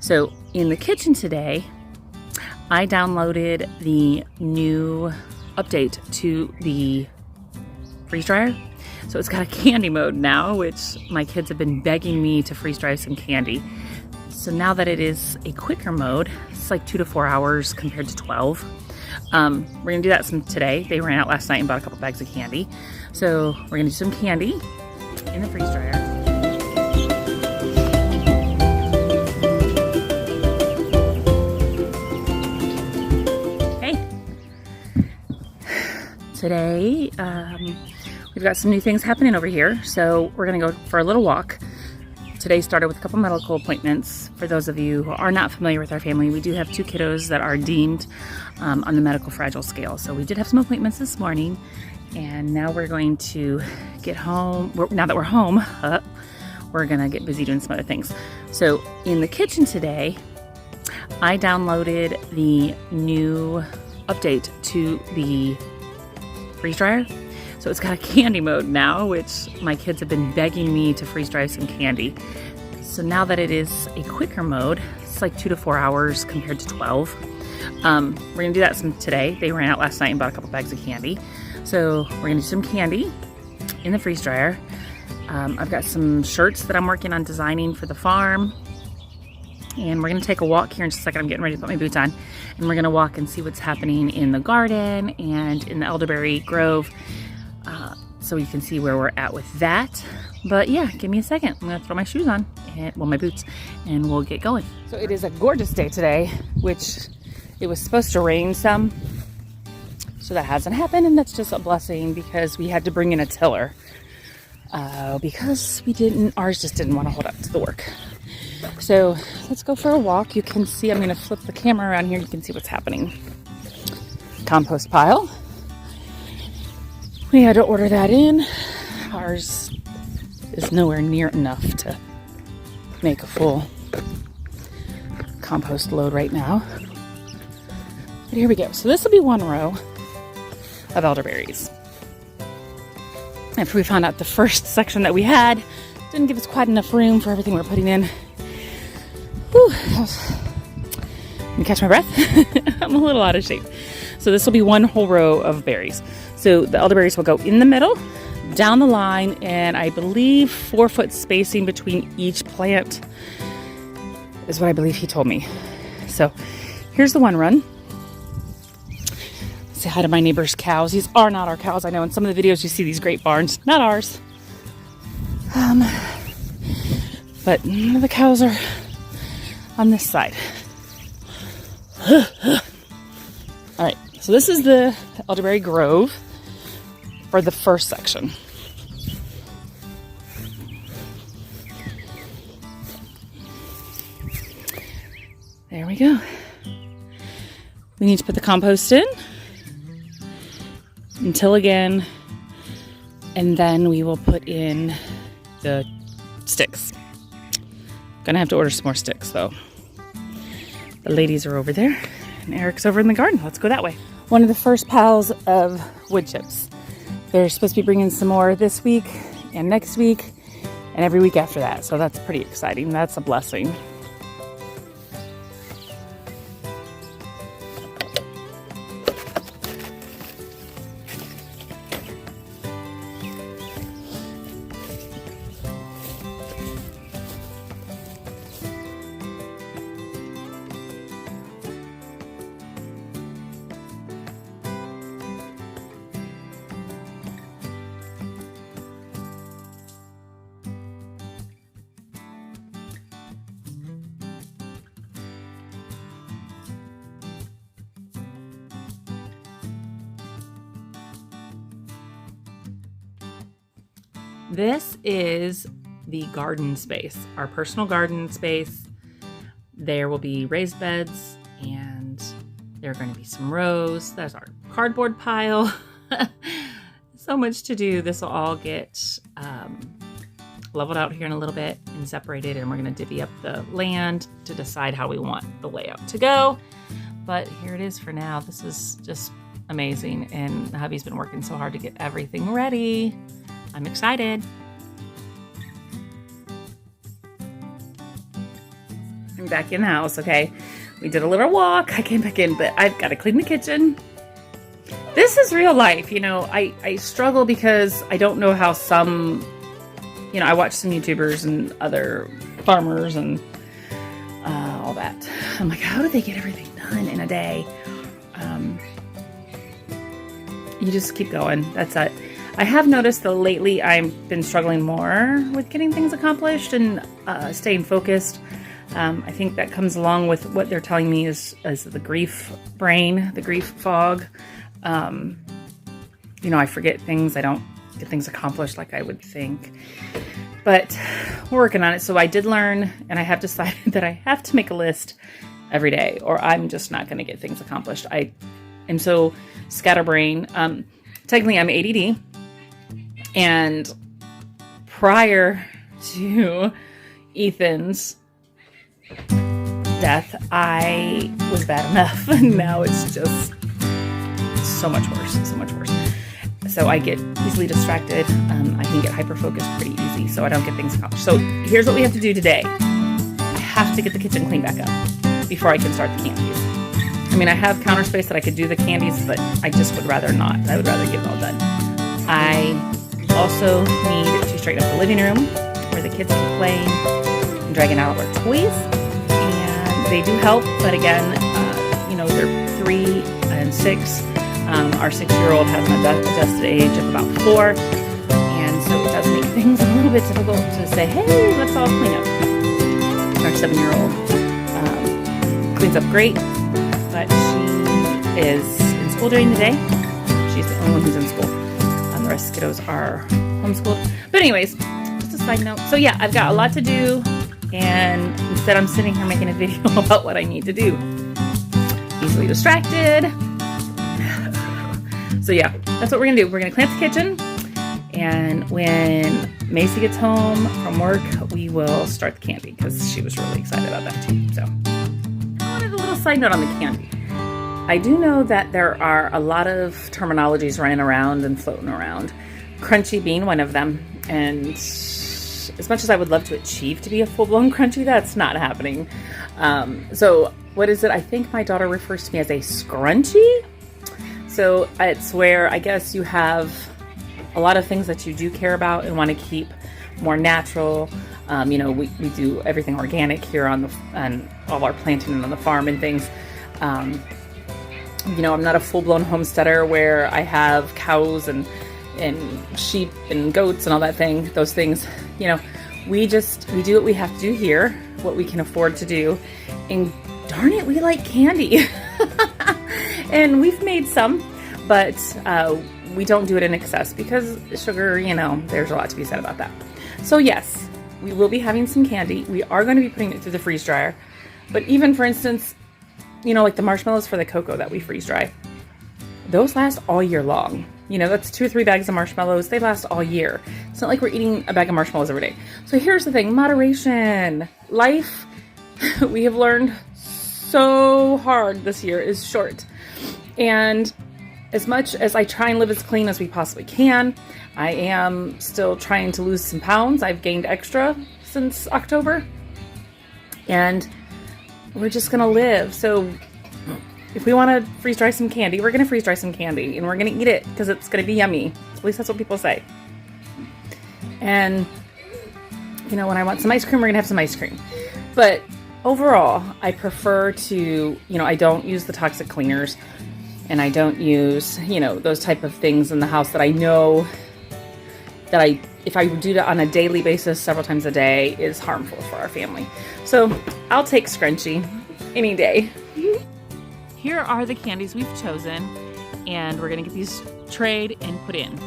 So in the kitchen today, I downloaded the new update to the freeze dryer. So it's got a candy mode now, which my kids have been begging me to freeze dry some candy. So now that it is a quicker mode, it's like 2 to 4 hours compared to 12. We're gonna do that some today. They ran out last night and bought a couple bags of candy. So we're gonna do some candy in the freeze dryer. Today, we've got some new things happening over here, so we're gonna go for a little walk. Today started with a couple medical appointments. For those of you who are not familiar with our family, we do have 2 kiddos that are deemed on the medical fragile scale. So we did have some appointments this morning, and now we're going to get home. Now that we're home, we're gonna get busy doing some other things. So in the kitchen today, I downloaded the new update to the freeze dryer. So it's got a candy mode now, which my kids have been begging me to freeze dry some candy. So now that it is a quicker mode, it's like 2 to 4 hours compared to 12. We're gonna do that some today. They ran out last night and bought a couple bags of candy. So we're gonna do some candy in the freeze dryer. I've got some shirts that I'm working on designing for the farm. And we're gonna take a walk here in just a second. I'm getting ready to put my boots on. And we're gonna walk and see what's happening in the garden and in the elderberry grove, so you can see where we're at with that. But yeah, give me a second. I'm gonna throw my shoes on, and well, my boots, and we'll get going. So it is a gorgeous day today, which it was supposed to rain some. So that hasn't happened, and that's just a blessing because we had to bring in a tiller because ours just didn't want to hold up to the work. So let's go for a walk. You can see, I'm going to flip the camera around here. You can see what's happening. Compost pile. We had to order that in. Ours is nowhere near enough to make a full compost load right now. But here we go. So this will be one row of elderberries. After we found out the first section that we had didn't give us quite enough room for everything we're putting in. Whew, let me catch my breath. I'm a little out of shape. So this will be one whole row of berries. So the elderberries will go in the middle, down the line, and I believe 4-foot spacing between each plant is what I believe he told me. So here's the one run. Say hi to my neighbor's cows. These are not our cows. I know in some of the videos you see these great barns, not ours. But none of the cows are on this side. All right, so this is the elderberry grove for the first section. There we go. We need to put the compost in, until again, and then we will put in the sticks. Gonna have to order some more sticks though. The ladies are over there and Eric's over in the garden. Let's go that way. One of the first piles of wood chips. They're supposed to be bringing some more this week and next week and every week after that. So that's pretty exciting. That's a blessing. This is the garden space, our personal garden space. There will be raised beds and there are going to be some rows. There's our cardboard pile. So much to do. This will all get leveled out here in a little bit and separated, and we're going to divvy up the land to decide how we want the layout to go. But here it is for now. This is just amazing, and hubby's been working so hard to get everything ready. I'm excited. I'm back in the house, okay? We did a little walk. I came back in, but I've got to clean the kitchen. This is real life, you know. I struggle because I don't know how some, you know, I watch some YouTubers and other farmers and all that. I'm like, how do they get everything done in a day? You just keep going. That's it. I have noticed that lately I've been struggling more with getting things accomplished and staying focused. I think that comes along with what they're telling me is the grief brain, the grief fog. You know, I forget things. I don't get things accomplished like I would think. But we're working on it. So I did learn, and I have decided that I have to make a list every day, or I'm just not going to get things accomplished. I am so scatterbrain. Technically, I'm ADD. And prior to Ethan's death, I was bad enough. And now it's just so much worse, so much worse. So I get easily distracted. I can get hyper-focused pretty easy, so I don't get things accomplished. So here's what we have to do today. I have to get the kitchen cleaned back up before I can start the candies. I mean, I have counter space that I could do the candies, but I just would rather not. I would rather get it all done. I also need to straighten up the living room where the kids are playing and dragging out all our toys. And they do help, but again, you know, they're 3 and 6. Our 6-year-old has an adjusted age of about 4, and so it does make things a little bit difficult to say, hey, let's all clean up. Our 7-year-old cleans up great, but she is in school during the day. She's the only one who's in school. The rest of the kiddos are homeschooled. But anyways, just a side note. So yeah, I've got a lot to do, and instead I'm sitting here making a video about what I need to do. Easily distracted. So yeah, that's what we're gonna do. We're gonna clean up the kitchen, and when Macy gets home from work, we will start the candy because she was really excited about that too. So I wanted a little side note on the candy. I do know that there are a lot of terminologies running around and floating around, crunchy being one of them. And as much as I would love to achieve to be a full-blown crunchy, that's not happening. So what is it? I think my daughter refers to me as a scrunchie. So it's where I guess you have a lot of things that you do care about and want to keep more natural. You know, we do everything organic here on all our planting and on the farm and things. You know, I'm not a full-blown homesteader where I have cows and sheep and goats and all that thing. Those things, you know, we do what we have to do here, what we can afford to do. And darn it, we like candy. And we've made some, but we don't do it in excess because sugar, you know, there's a lot to be said about that. So yes, we will be having some candy. We are going to be putting it through the freeze dryer. But even, for instance, you know, like the marshmallows for the cocoa that we freeze dry, those last all year long. You know, that's 2 or 3 bags of marshmallows. They last all year. It's not like we're eating a bag of marshmallows every day. So here's the thing, moderation. Life, we have learned so hard this year, is short. And as much as I try and live as clean as we possibly can, I am still trying to lose some pounds. I've gained extra since October. And we're just going to live. So if we want to freeze dry some candy, we're going to freeze dry some candy. And we're going to eat it because it's going to be yummy. At least that's what people say. And, you know, when I want some ice cream, we're going to have some ice cream. But overall, I prefer to, you know, I don't use the toxic cleaners. And I don't use, you know, those type of things in the house that I know that if I do that on a daily basis, several times a day, is harmful for our family. So I'll take scrunchie any day. Here are the candies we've chosen, and we're gonna get these trayed and put in.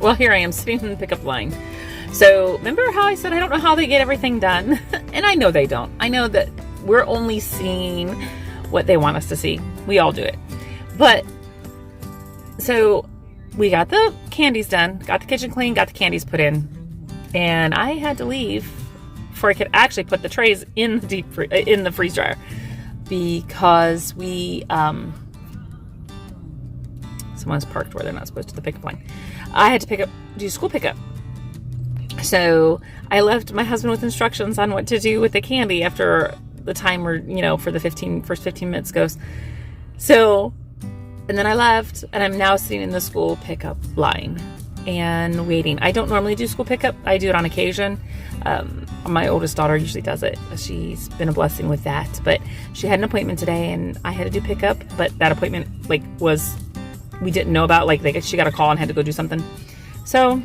Well, here I am sitting in the pickup line. So remember how I said I don't know how they get everything done? And I know they don't. I know that we're only seeing what they want us to see. We all do it. But, so we got the candies done, got the kitchen clean, got the candies put in, and I had to leave before I could actually put the trays in the in the freeze dryer because someone's parked where they're not supposed to, the pickup line. I had to do school pickup. So I left my husband with instructions on what to do with the candy after the timer, you know, for the first 15 minutes goes. So, and then I left, and I'm now sitting in the school pickup line and waiting. I don't normally do school pickup. I do it on occasion. My oldest daughter usually does it. She's been a blessing with that. But she had an appointment today, and I had to do pickup. But that appointment, like, we didn't know about. Like, she got a call and had to go do something. So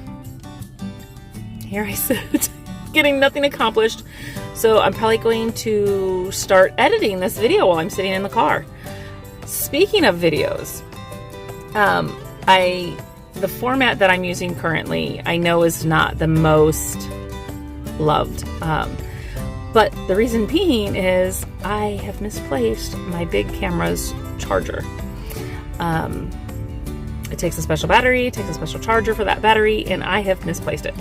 here I sit, getting nothing accomplished. So I'm probably going to start editing this video while I'm sitting in the car. Speaking of videos, the format that I'm using currently, I know is not the most loved. But the reason being is I have misplaced my big camera's charger. It takes a special battery, it takes a special charger for that battery, and I have misplaced it.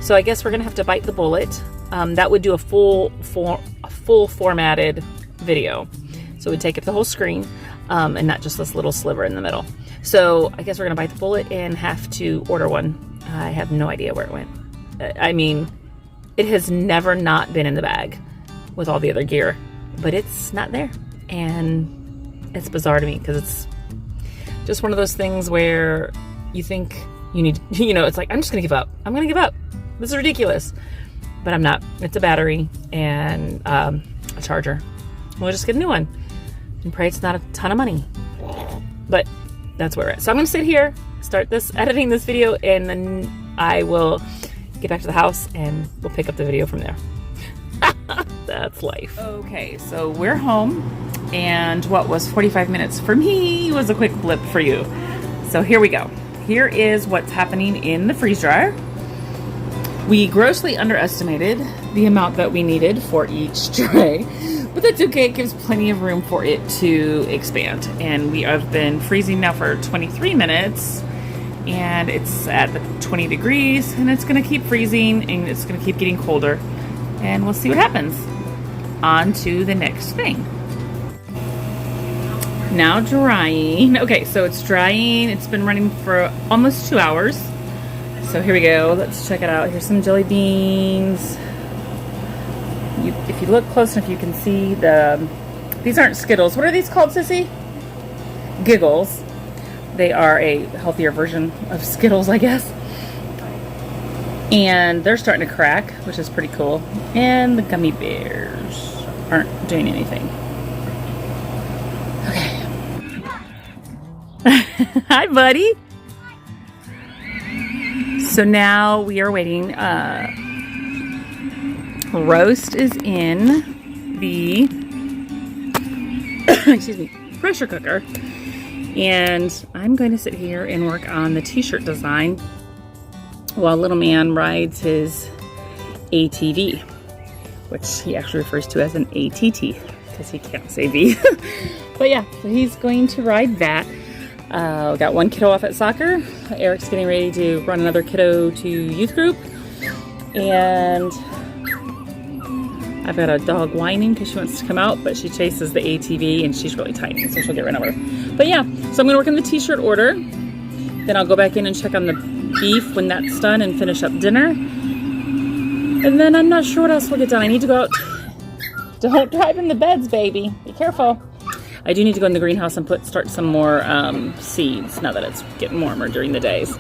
So I guess we're gonna have to bite the bullet. That would do a full formatted video. So it would take up the whole screen, and not just this little sliver in the middle. So I guess we're gonna bite the bullet and have to order one. I have no idea where it went. I mean, it has never not been in the bag with all the other gear, but it's not there. And it's bizarre to me because it's just one of those things where you think you need, you know, it's like, I'm just gonna give up. I'm gonna give up. This is ridiculous. But I'm not. It's a battery and a charger. We'll just get a new one and pray it's not a ton of money. But that's where we're at. So I'm gonna sit here, start editing this video, and then I will get back to the house and we'll pick up the video from there. That's life. Okay, so we're home, and what was 45 minutes for me was a quick blip for you. So here we go. Here is what's happening in the freeze dryer. We grossly underestimated the amount that we needed for each tray, but that's okay. It gives plenty of room for it to expand. And we have been freezing now for 23 minutes, and it's at 20 degrees, and it's gonna keep freezing, and it's gonna keep getting colder, and we'll see what happens. On to the next thing. Now drying. Okay, so it's drying. It's been running for almost 2 hours. So here we go. Let's check it out. Here's some jelly beans. If you look close enough, you can see these aren't Skittles. What are these called, Sissy? Giggles. They are a healthier version of Skittles, I guess. And they're starting to crack, which is pretty cool. And the gummy bears aren't doing anything. Okay. Hi, buddy. So now we are waiting. Roast is in the excuse me, pressure cooker. And I'm going to sit here and work on the t-shirt design while little man rides his ATV, which he actually refers to as an ATT because he can't say V. But yeah, so he's going to ride that. We got one kiddo off at soccer. Eric's getting ready to run another kiddo to youth group. And I've got a dog whining because she wants to come out, but she chases the ATV and she's really tiny, so she'll get run over. But yeah, so I'm gonna work on the t-shirt order. Then I'll go back in and check on the beef when that's done and finish up dinner. And then I'm not sure what else we'll get done. I need to go out. Don't drive in the beds, baby. Be careful. I do need to go in the greenhouse and start some more seeds now that it's getting warmer during the days.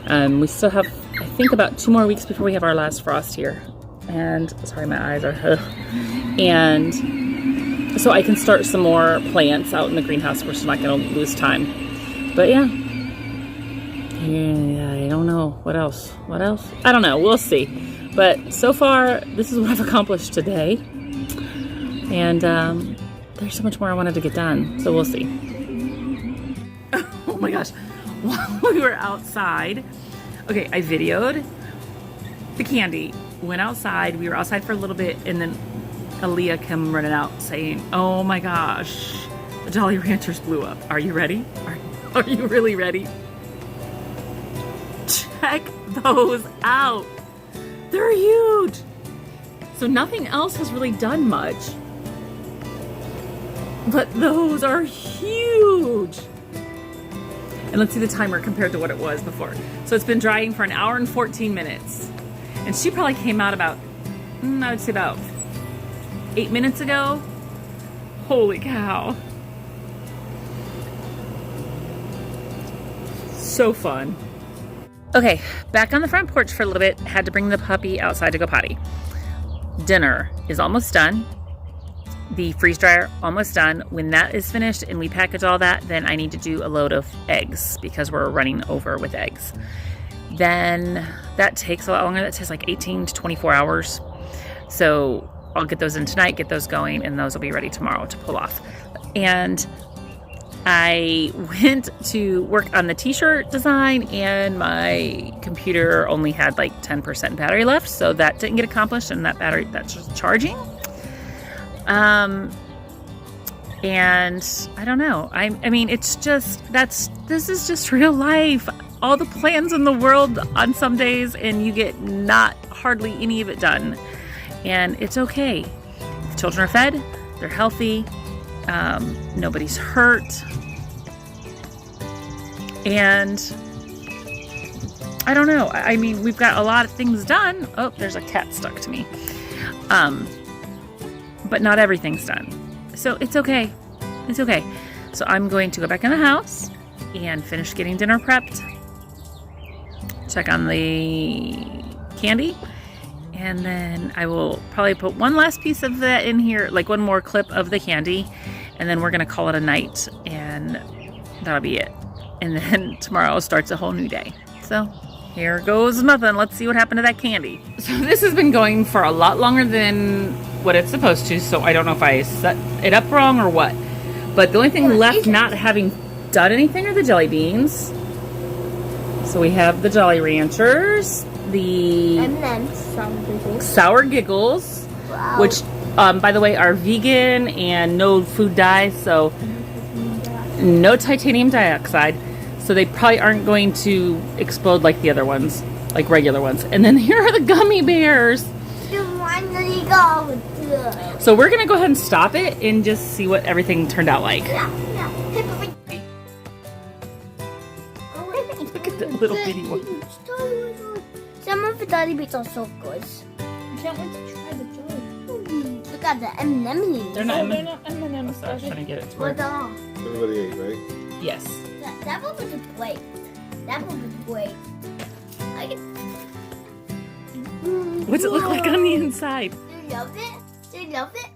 We still have, I think, about 2 more weeks before we have our last frost here. And, sorry, my eyes are, and so I can start some more plants out in the greenhouse. We're still not going to lose time. But yeah, I don't know. What else? I don't know. We'll see. But so far, this is what I've accomplished today. And there's so much more I wanted to get done. So we'll see. Oh my gosh. While we were outside, okay, I videoed the candy. Went outside. We were outside for a little bit, and then Aaliyah came running out saying, "Oh my gosh, the Jolly Ranchers blew up. Are you ready? Are you really ready? Check those out. They're huge." So nothing else has really done much, but those are huge. And let's see the timer compared to what it was before. So it's been drying for 1 hour and 14 minutes. And she probably came out about, I would say about 8 minutes ago. Holy cow. So fun. Okay, back on the front porch for a little bit. Had to bring the puppy outside to go potty. Dinner is almost done. The freeze dryer almost done. When that is finished and we package all that, then I need to do a load of eggs because we're running over with eggs. Then that takes a lot longer. That takes like 18 to 24 hours. So I'll get those in tonight, get those going, and those will be ready tomorrow to pull off. And I went to work on the t-shirt design and my computer only had like 10% battery left, so that didn't get accomplished, and that battery, that's just charging. And I don't know. I mean, it's just, this is just real life. All the plans in the world on some days, and you get not hardly any of it done. And it's okay. The children are fed, they're healthy, nobody's hurt. And I don't know. I mean, we've got a lot of things done. Oh, there's a cat stuck to me. But not everything's done. So it's okay. It's okay. So I'm going to go back in the house and finish getting dinner prepped. Check on the candy. And then I will probably put one last piece of that in here, like one more clip of the candy. And then we're going to call it a night. And that'll be it. And then tomorrow starts a whole new day. So here goes nothing. Let's see what happened to that candy. So this has been going for a lot longer than what it's supposed to. So I don't know if I set it up wrong or what. But the only thing left not having done anything are the jelly beans. So we have the Jolly Ranchers, the Sour Giggles, wow, which, by the way, are vegan and no food dye, so no titanium dioxide. So they probably aren't going to explode like the other ones, like regular ones. And then here are the gummy bears. So we're going to go ahead and stop it and just see what everything turned out like. Look at that little bitty one. Some of the jelly beans are so good. I can't wait to try the jelly. Look at the M&M's. They're not M&M's. I was trying to get it to work. Everybody ate, right? Yes. That one was great. That one was great. What's it look like on the inside? Do you love it? Do you love it?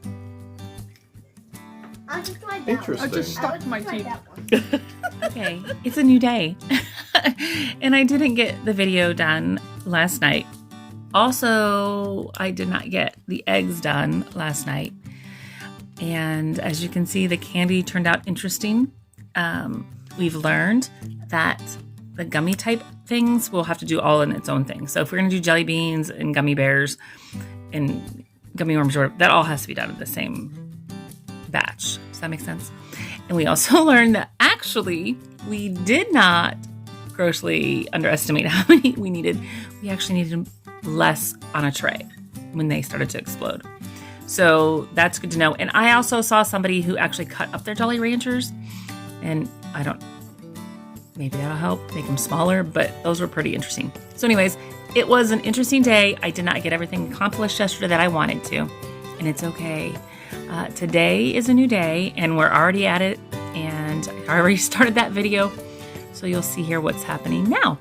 I'll just try that Interesting. one. I just stuck my try teeth. that one. Okay, it's a new day. And I didn't get the video done last night. Also, I did not get the eggs done last night. And as you can see, the candy turned out interesting. We've learned that the gummy type things we'll have to do all in its own thing. So if we're going to do jelly beans and gummy bears and gummy worms, that all has to be done in the same batch. Does that make sense? And we also learned that actually we did not grossly underestimate how many we needed. We actually needed less on a tray when they started to explode. So that's good to know. And I also saw somebody who actually cut up their Jolly Ranchers, and maybe that'll help make them smaller, but those were pretty interesting. So anyways, it was an interesting day. I did not get everything accomplished yesterday that I wanted to, and it's okay. Today is a new day, and we're already at it, and I already started that video, so you'll see here what's happening now.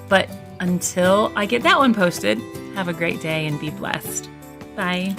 But until I get that one posted, have a great day and be blessed. Bye.